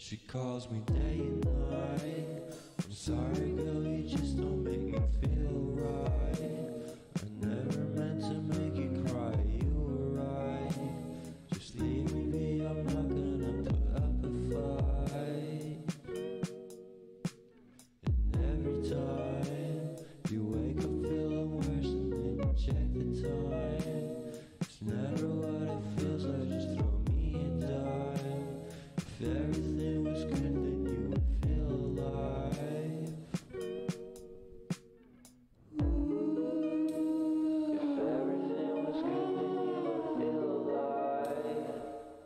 She calls me day and night. I'm sorry, girl, you just don't make me feel right. I never meant to make you cry, you were right. Just leave me be, I'm not gonna put up a fight. And every time you wake up feeling worse and then you check the time. It's never what it feels like, just throw me a dime. If everything was good, then you would feel alive. If everything was good, then you would feel alive.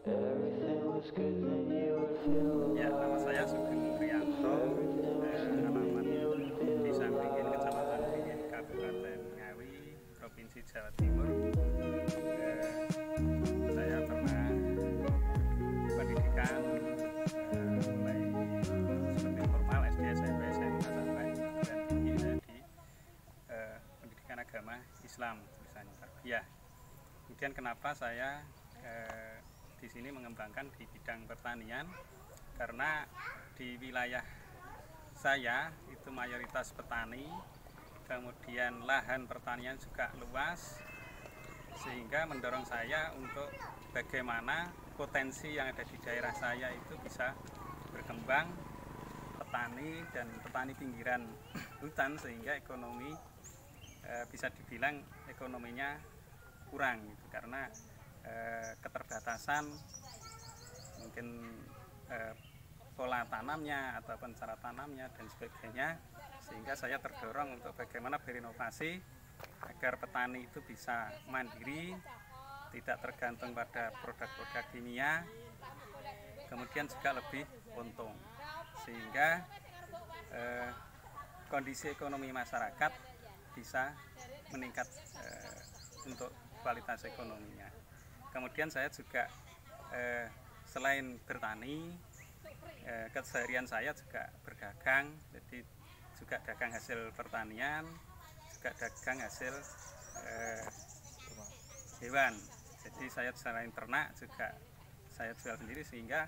Everything was good, then you would feel alive. Ya, nama saya Sugeng Priyanto, alamat Desa Beringin, Kecamatan Beringin, Kabupaten Ngawi, Provinsi Jawa Timur. Saya pernah pendidikan mulai seperti formal SD, SMP, SMA sampai dan tinggi di pendidikan agama Islam, tulisannya tarbiyah. Kemudian kenapa saya di sini mengembangkan di bidang pertanian, karena di wilayah saya itu mayoritas petani, kemudian lahan pertanian juga luas, sehingga mendorong saya untuk bagaimana potensi yang ada di daerah saya itu bisa berkembang petani dan petani pinggiran hutan, sehingga ekonomi bisa dibilang ekonominya kurang gitu, karena keterbatasan mungkin pola tanamnya ataupun cara tanamnya dan sebagainya, sehingga saya terdorong untuk bagaimana berinovasi agar petani itu bisa mandiri, tidak tergantung pada produk-produk kimia, kemudian juga lebih untung, sehingga kondisi ekonomi masyarakat bisa meningkat untuk kualitas ekonominya. Kemudian saya juga selain bertani, keseharian saya juga berdagang, jadi juga dagang hasil pertanian, juga dagang hasil hewan. Jadi saya selain ternak juga saya jual sendiri, sehingga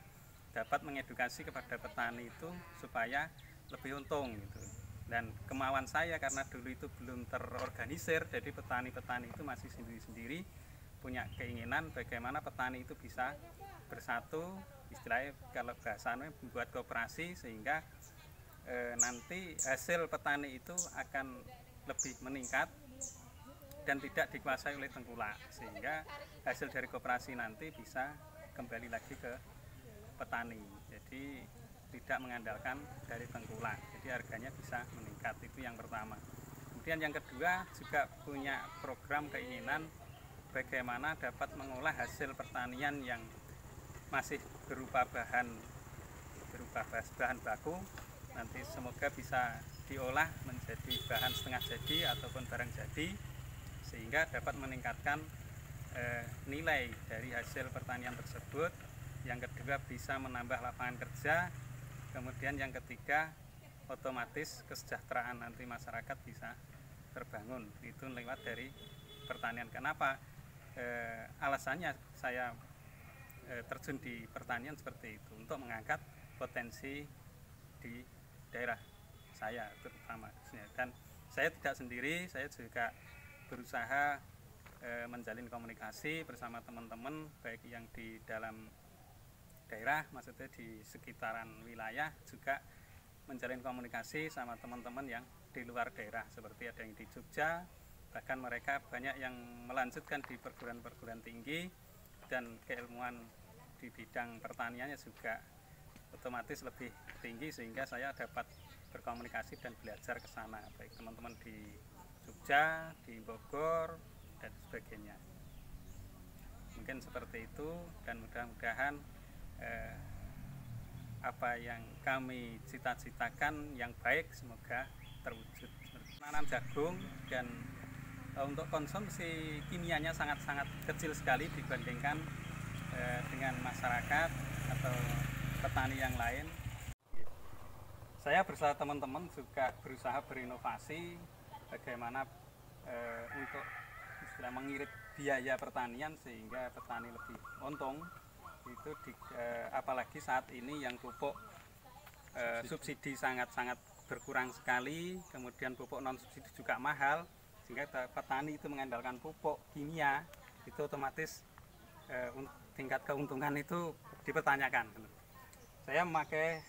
dapat mengedukasi kepada petani itu supaya lebih untung gitu. Dan kemauan saya, karena dulu itu belum terorganisir, jadi petani-petani itu masih sendiri-sendiri, punya keinginan bagaimana petani itu bisa bersatu, istilahnya kalau bahasanya membuat koperasi, sehingga nanti hasil petani itu akan lebih meningkat dan tidak dikuasai oleh tengkulak, sehingga hasil dari koperasi nanti bisa kembali lagi ke petani, jadi tidak mengandalkan dari tengkulak, jadi harganya bisa meningkat. Itu yang pertama. Kemudian yang kedua, juga punya program keinginan bagaimana dapat mengolah hasil pertanian yang masih berupa bahan baku, nanti semoga bisa diolah menjadi bahan setengah jadi ataupun barang jadi, sehingga dapat meningkatkan nilai dari hasil pertanian tersebut. Yang kedua, bisa menambah lapangan kerja. Kemudian yang ketiga, otomatis kesejahteraan nanti masyarakat bisa terbangun, itu lewat dari pertanian. Kenapa? Alasannya saya terjun di pertanian seperti itu, untuk mengangkat potensi di daerah saya terutama. Dan saya tidak sendiri, saya juga berusaha menjalin komunikasi bersama teman-teman, baik yang di dalam daerah, maksudnya di sekitaran wilayah, juga menjalin komunikasi sama teman-teman yang di luar daerah, seperti ada yang di Jogja, bahkan mereka banyak yang melanjutkan di perguruan-perguruan tinggi, dan keilmuan di bidang pertaniannya juga otomatis lebih tinggi, sehingga saya dapat berkomunikasi dan belajar ke sana, baik teman-teman di Jogja, di Bogor, dan sebagainya. Mungkin seperti itu, dan mudah-mudahan apa yang kami cita-citakan yang baik semoga terwujud. Menanam jagung, dan untuk konsumsi kimianya sangat-sangat kecil sekali dibandingkan dengan masyarakat atau petani yang lain. Saya bersama teman-teman juga berusaha berinovasi bagaimana untuk istilah mengirit biaya pertanian sehingga petani lebih untung. itu apalagi saat ini yang pupuk subsidi sangat-sangat berkurang sekali, kemudian pupuk non subsidi juga mahal, sehingga petani itu mengandalkan pupuk kimia, itu otomatis tingkat keuntungan itu dipertanyakan. Saya memakai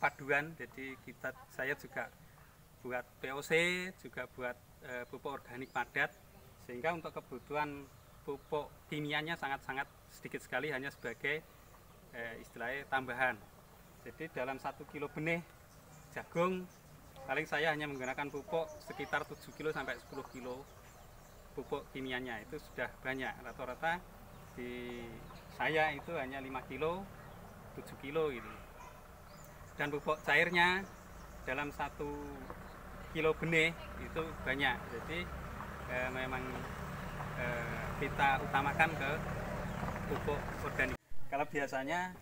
paduan, jadi saya juga buat POC, juga buat pupuk organik padat, sehingga untuk kebutuhan pupuk kimianya sangat-sangat sedikit sekali, hanya sebagai istilahnya tambahan. Jadi dalam 1 kilo benih jagung paling saya hanya menggunakan pupuk sekitar 7 kilo sampai 10 kilo pupuk kimianya, itu sudah banyak. Rata-rata di saya itu hanya 5 kilo 7 kilo gitu. Dan pupuk cairnya dalam 1 kilo benih itu banyak, jadi memang kita utamakan ke pupuk organik. Kalau biasanya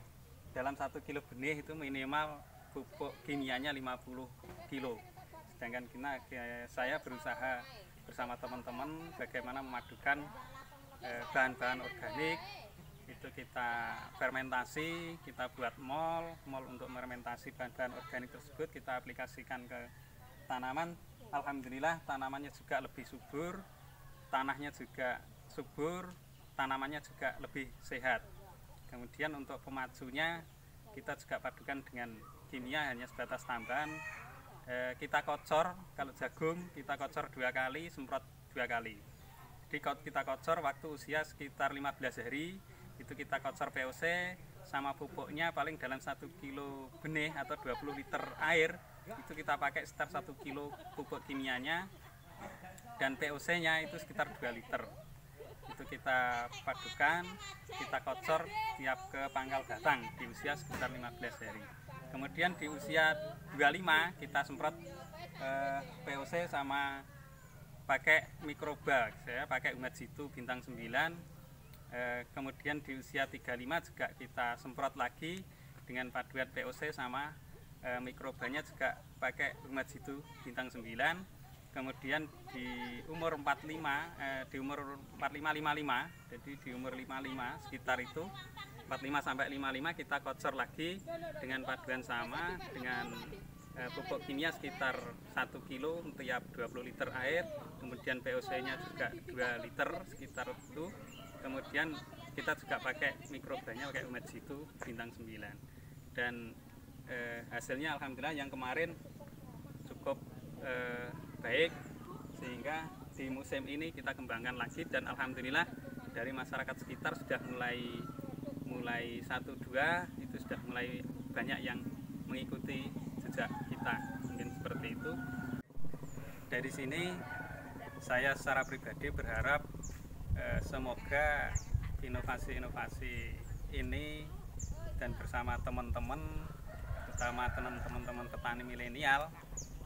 dalam 1 kilo benih itu minimal pupuk kimianya 50 kilo, sedangkan saya berusaha bersama teman-teman bagaimana memadukan bahan-bahan organik. Itu kita fermentasi, kita buat mol untuk fermentasi bahan-bahan organik tersebut, kita aplikasikan ke tanaman. Alhamdulillah tanamannya juga lebih subur, tanahnya juga subur, tanamannya juga lebih sehat. Kemudian untuk pemajunya kita juga padukan dengan kimia, hanya sebatas tambahan. Kita kocor, kalau jagung kita kocor 2 kali, semprot 2 kali. Jadi kita kocor waktu usia sekitar 15 hari, itu kita kocor POC sama pupuknya paling dalam 1 kilo benih atau 20 liter air, itu kita pakai sekitar 1 kilo pupuk kimianya, dan POC nya itu sekitar 2 liter. Itu kita padukan, kita kocor tiap ke pangkal batang di usia sekitar 15 hari. Kemudian di usia 25 kita semprot POC sama pakai mikroba, saya pakai Umajitu bintang 9. Kemudian di usia 35 juga kita semprot lagi dengan paduan POC sama mikrobanya juga pakai Umajitu bintang 9. Kemudian di umur 45, di umur 45-55, jadi di umur 55 sekitar itu 45 sampai 55 kita kocor lagi dengan paduan sama dengan pupuk kimia sekitar 1 kilo tiap 20 liter air, kemudian POC nya juga 2 liter sekitar itu. Kemudian kita juga pakai mikrobanya pakai Umajitu bintang 9, dan hasilnya alhamdulillah yang kemarin cukup baik, sehingga di musim ini kita kembangkan lagi, dan alhamdulillah dari masyarakat sekitar sudah mulai 1-2 itu sudah mulai banyak yang mengikuti jejak kita, mungkin seperti itu. Dari sini saya secara pribadi berharap semoga inovasi-inovasi ini dan bersama teman-teman, terutama teman-teman petani milenial,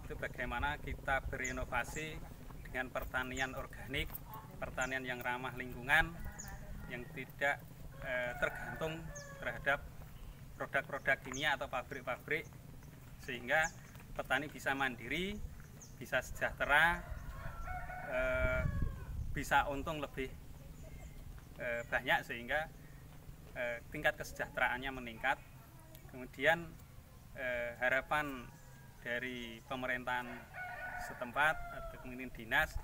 itu bagaimana kita berinovasi dengan pertanian organik, pertanian yang ramah lingkungan, yang tidak tergantung terhadap produk-produk kimia atau pabrik-pabrik, sehingga petani bisa mandiri, bisa sejahtera, bisa untung lebih banyak, sehingga tingkat kesejahteraannya meningkat. Kemudian harapan dari pemerintahan setempat atau kemudian dinas,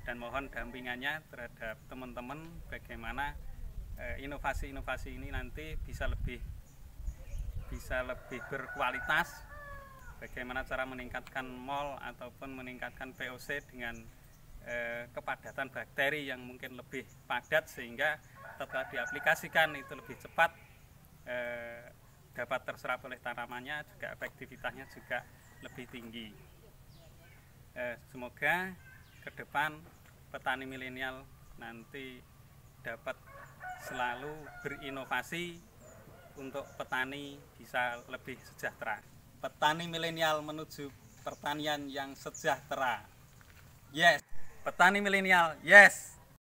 dan mohon dampingannya terhadap teman-teman bagaimana inovasi-inovasi ini nanti bisa lebih berkualitas, bagaimana cara meningkatkan mol ataupun meningkatkan POC dengan kepadatan bakteri yang mungkin lebih padat, sehingga setelah diaplikasikan itu lebih cepat dapat terserap oleh tanamannya, juga efektivitasnya juga lebih tinggi. Semoga ke depan petani milenial nanti dapat selalu berinovasi untuk petani bisa lebih sejahtera. Petani milenial menuju pertanian yang sejahtera. Yes. Petani milenial, yes.